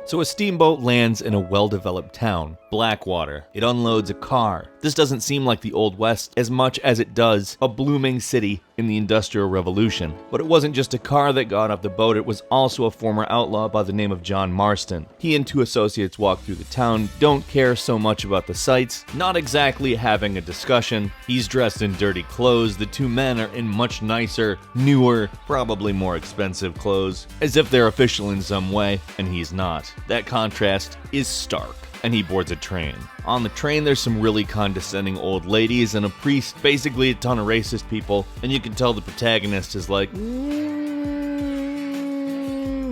So a steamboat lands in a well-developed town, Blackwater. It unloads a car. This doesn't seem like the Old West as much as it does a blooming city in the Industrial Revolution. But it wasn't just a car that got off the boat, it was also a former outlaw by the name of John Marston. He and two associates walk through the town, don't care so much about the sights, not exactly having a discussion. He's dressed in dirty clothes, the two men are in much nicer, newer, probably more expensive clothes, as if they're official in some way, and he's not. That contrast is stark. And he boards a train. On the train, there's some really condescending old ladies and a priest, basically a ton of racist people, and you can tell the protagonist is like,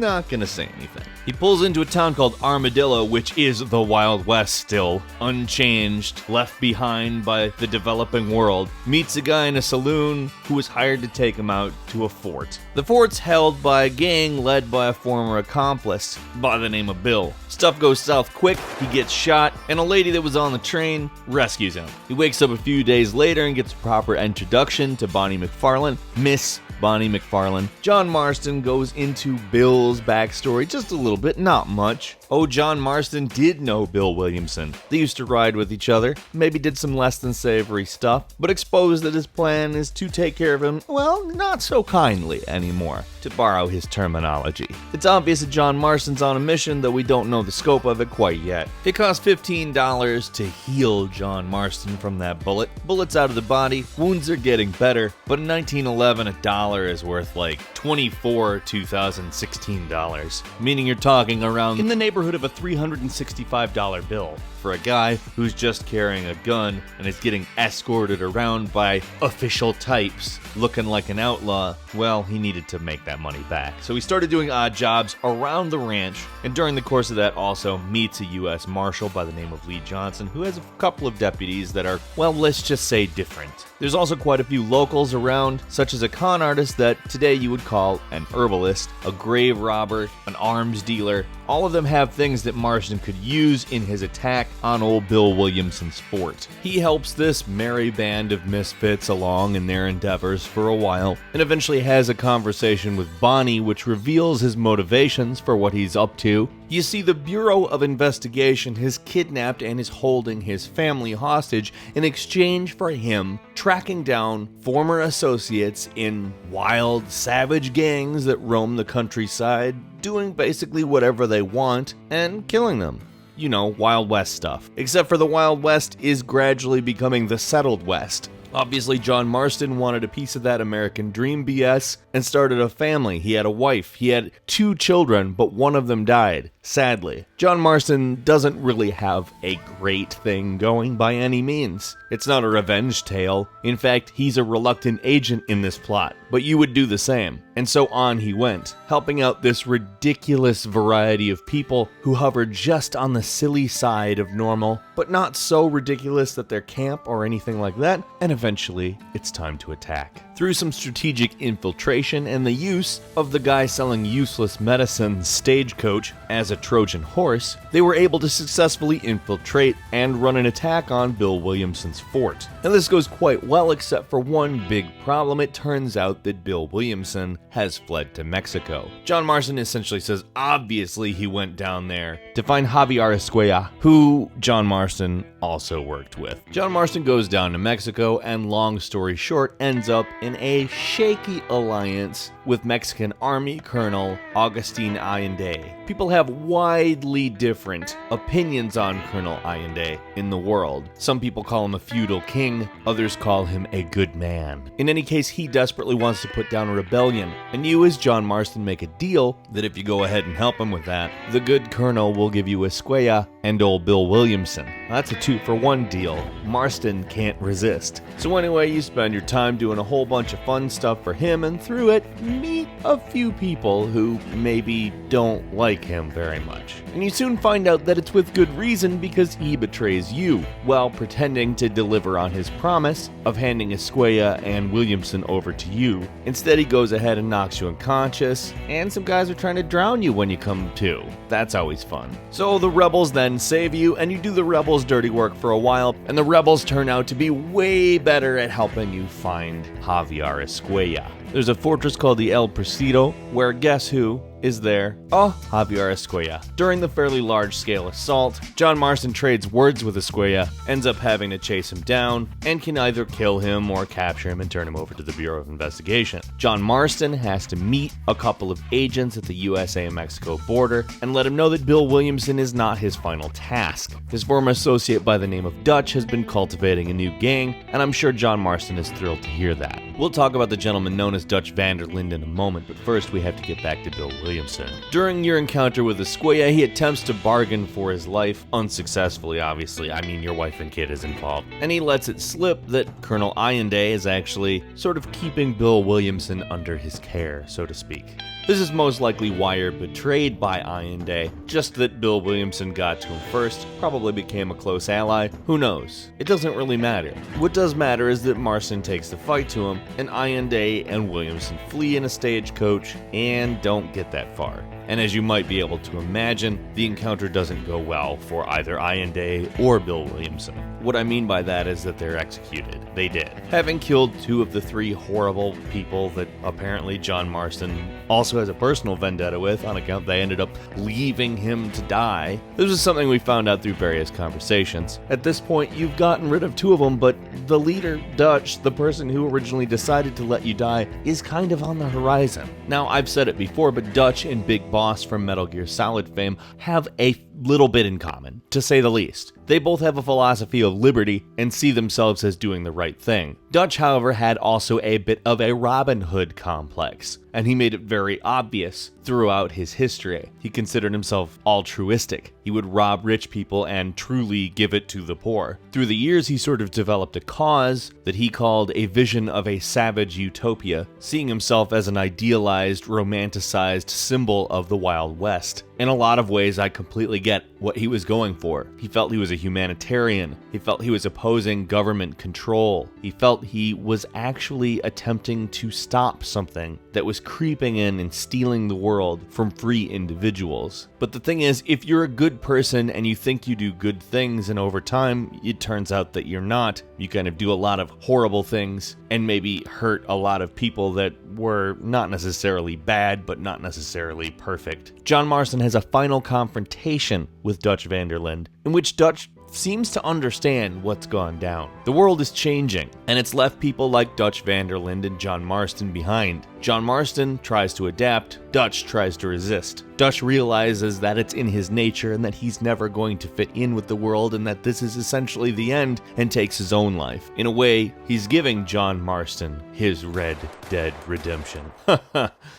not gonna say anything. He pulls into a town called Armadillo, which is the Wild West still, unchanged, left behind by the developing world, meets a guy in a saloon who was hired to take him out to a fort. The fort's held by a gang led by a former accomplice by the name of Bill. Stuff goes south quick, he gets shot, and a lady that was on the train rescues him. He wakes up a few days later and gets a proper introduction to Bonnie McFarlane, Miss Bonnie McFarlane. John Marston goes into Bill's backstory just a little bit, not much. Oh, John Marston did know Bill Williamson. They used to ride with each other, maybe did some less than savory stuff, but exposed that his plan is to take care of him, well, not so kindly anymore, to borrow his terminology. It's obvious that John Marston's on a mission, though we don't know the scope of it quite yet. It costs $15 to heal John Marston from that bullet. Bullets out of the body, wounds are getting better, but in 1911 a dollar is worth like $24 2016 dollars, meaning you're talking around in the neighborhood of a $365 bill for a guy who's just carrying a gun and is getting escorted around by official types looking like an outlaw. Well, he needed to make that money back, so he started doing odd jobs around the ranch, and during the course of that also meets a U.S. Marshal by the name of Lee Johnson, who has a couple of deputies that are, well, let's just say different. There's also quite a few locals around, such as a con artist that today you would call an herbalist, a grave robber, an arms dealer. All of them have things that Marston could use in his attack on old Bill Williamson's fort. He helps this merry band of misfits along in their endeavors for a while, and eventually has a conversation with Bonnie which reveals his motivations for what he's up to. You see, the Bureau of Investigation has kidnapped and is holding his family hostage in exchange for him tracking down former associates in wild, savage gangs that roam the countryside, doing basically whatever they want and killing them. You know, Wild West stuff. Except for the Wild West is gradually becoming the settled West. Obviously, John Marston wanted a piece of that American dream BS and started a family. He had a wife. He had 2 children, but one of them died, sadly. John Marston doesn't really have a great thing going by any means. It's not a revenge tale. In fact, he's a reluctant agent in this plot, but you would do the same. And so on he went, helping out this ridiculous variety of people who hover just on the silly side of normal, but not so ridiculous that they're camp or anything like that, and eventually it's time to attack. Through some strategic infiltration and the use of the guy selling useless medicine Stagecoach as a Trojan horse, they were able to successfully infiltrate and run an attack on Bill Williamson's fort. Now this goes quite well except for one big problem. It turns out that Bill Williamson has fled to Mexico. John Marston essentially says obviously he went down there to find Javier Escuella, who John Marston also worked with. John Marston goes down to Mexico and, long story short, ends up in a shaky alliance with Mexican Army Colonel Agustin Allende. People have widely different opinions on Colonel Allende in the world. Some people call him a feudal king, others call him a good man. In any case, he desperately wants to put down a rebellion, and you as John Marston make a deal that if you go ahead and help him with that, the good colonel will give you Escuella and old Bill Williamson. That's a 2-for-1 deal. Marston can't resist. So anyway, you spend your time doing a whole bunch of fun stuff for him, and through it, meet a few people who maybe don't like him very much. And you soon find out that it's with good reason, because he betrays you while pretending to deliver on his promise of handing Escuella and Williamson over to you. Instead, he goes ahead and knocks you unconscious, and some guys are trying to drown you when you come to. That's always fun. So the rebels then save you, and you do the rebels' dirty work for a while, and the rebels turn out to be way better at helping you find Javier Escuella. There's a fortress called the El Presidio, where guess who? is there Javier Escuella. During the fairly large-scale assault, John Marston trades words with Escuella, ends up having to chase him down, and can either kill him or capture him and turn him over to the Bureau of Investigation. John Marston has to meet a couple of agents at the USA and Mexico border and let him know that Bill Williamson is not his final task. His former associate by the name of Dutch has been cultivating a new gang, and I'm sure John Marston is thrilled to hear that. We'll talk about the gentleman known as Dutch Vanderlinde in a moment, but first we have to get back to Bill Williamson. During your encounter with Escuella, he attempts to bargain for his life, unsuccessfully obviously, I mean your wife and kid is involved, and he lets it slip that Colonel Allende is actually sort of keeping Bill Williamson under his care, so to speak. This is most likely why you're betrayed by Allende, just that Bill Williamson got to him first, probably became a close ally, who knows? It doesn't really matter. What does matter is that Marston takes the fight to him, and Allende and Williamson flee in a stagecoach and don't get that far. And as you might be able to imagine, the encounter doesn't go well for either Allende or Bill Williamson. What I mean by that is that they're executed. They did. Having killed 2 of the 3 horrible people that apparently John Marston also has a personal vendetta with, on account they ended up leaving him to die. This is something we found out through various conversations. At this point, you've gotten rid of 2 of them, but the leader, Dutch, the person who originally decided to let you die, is kind of on the horizon. Now, I've said it before, but Dutch and Big Boss from Metal Gear Solid fame have a little bit in common, to say the least. They both have a philosophy of liberty and see themselves as doing the right thing. Dutch, however, had also a bit of a Robin Hood complex, and he made it very obvious throughout his history. He considered himself altruistic. He would rob rich people and truly give it to the poor. Through the years, he sort of developed a cause that he called a vision of a savage utopia, seeing himself as an idealized, romanticized symbol of the Wild West. In a lot of ways, I completely get what he was going for. He felt he was a humanitarian. He felt he was opposing government control. He felt he was actually attempting to stop something that was creeping in and stealing the world from free individuals. But the thing is, if you're a good person and you think you do good things and over time it turns out that you're not, you kind of do a lot of horrible things and maybe hurt a lot of people that were not necessarily bad but not necessarily perfect. John Marston has a final confrontation with Dutch Vanderlinde in which Dutch seems to understand what's gone down. The world is changing, and it's left people like Dutch Vanderlinde and John Marston behind. John Marston tries to adapt, Dutch tries to resist. Dutch realizes that it's in his nature and that he's never going to fit in with the world and that this is essentially the end, and takes his own life. In a way, he's giving John Marston his Red Dead Redemption.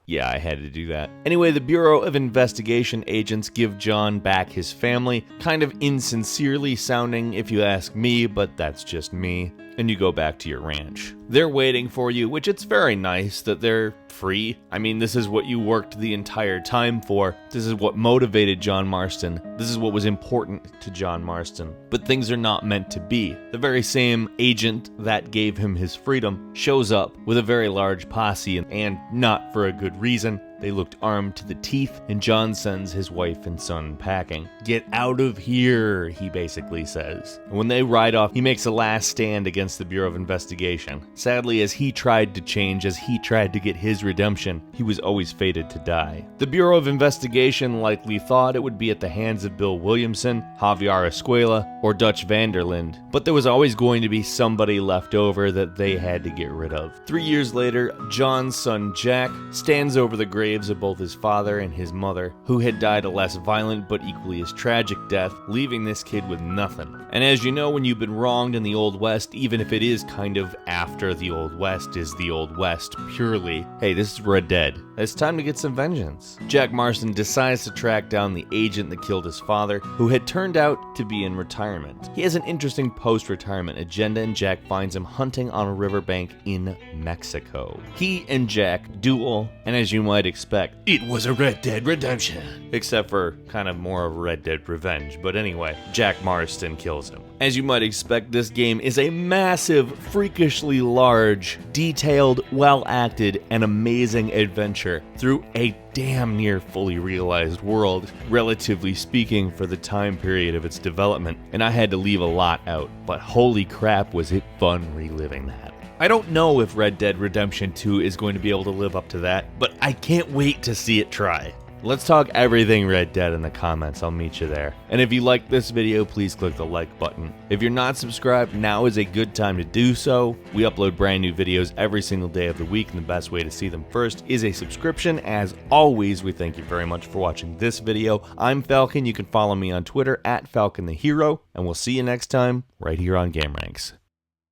Yeah, I had to do that. Anyway, the Bureau of Investigation agents give John back his family, kind of insincerely sounding if you ask me, but that's just me. And you go back to your ranch. They're waiting for you, which it's very nice that they're free. I mean, this is what you worked the entire time for. This is what motivated John Marston. This is what was important to John Marston. But things are not meant to be. The very same agent that gave him his freedom shows up with a very large posse, and not for a good reason. They looked armed to the teeth, and John sends his wife and son packing. "Get out of here," he basically says. And when they ride off, he makes a last stand against the Bureau of Investigation. Sadly, as he tried to change, as he tried to get his redemption, he was always fated to die. The Bureau of Investigation likely thought it would be at the hands of Bill Williamson, Javier Escuella, or Dutch Vanderlinde, but there was always going to be somebody left over that they had to get rid of. 3 years later, John's son Jack stands over the grave of both his father and his mother, who had died a less violent but equally as tragic death, leaving this kid with nothing. And as you know, when you've been wronged in the Old West, even if it is kind of after the Old West is the Old West purely, hey, this is Red Dead. It's time to get some vengeance. Jack Marston decides to track down the agent that killed his father, who had turned out to be in retirement. He has an interesting post-retirement agenda, and Jack finds him hunting on a riverbank in Mexico. He and Jack duel, and as you might expect, it was a Red Dead Redemption. Except for kind of more of a Red Dead Revenge, but anyway, Jack Marston kills him. As you might expect, this game is a massive, freakishly large, detailed, well-acted, and amazing adventure through a damn near fully realized world, relatively speaking, for the time period of its development, and I had to leave a lot out, but holy crap was it fun reliving that. I don't know if Red Dead Redemption 2 is going to be able to live up to that, but I can't wait to see it try. Let's talk everything Red Dead in the comments. I'll meet you there. And if you like this video, please click the like button. If you're not subscribed, now is a good time to do so. We upload brand new videos every single day of the week, and the best way to see them first is a subscription. As always, we thank you very much for watching this video. I'm Falcon. You can follow me on Twitter at Falcon the Hero, and we'll see you next time right here on Gameranx.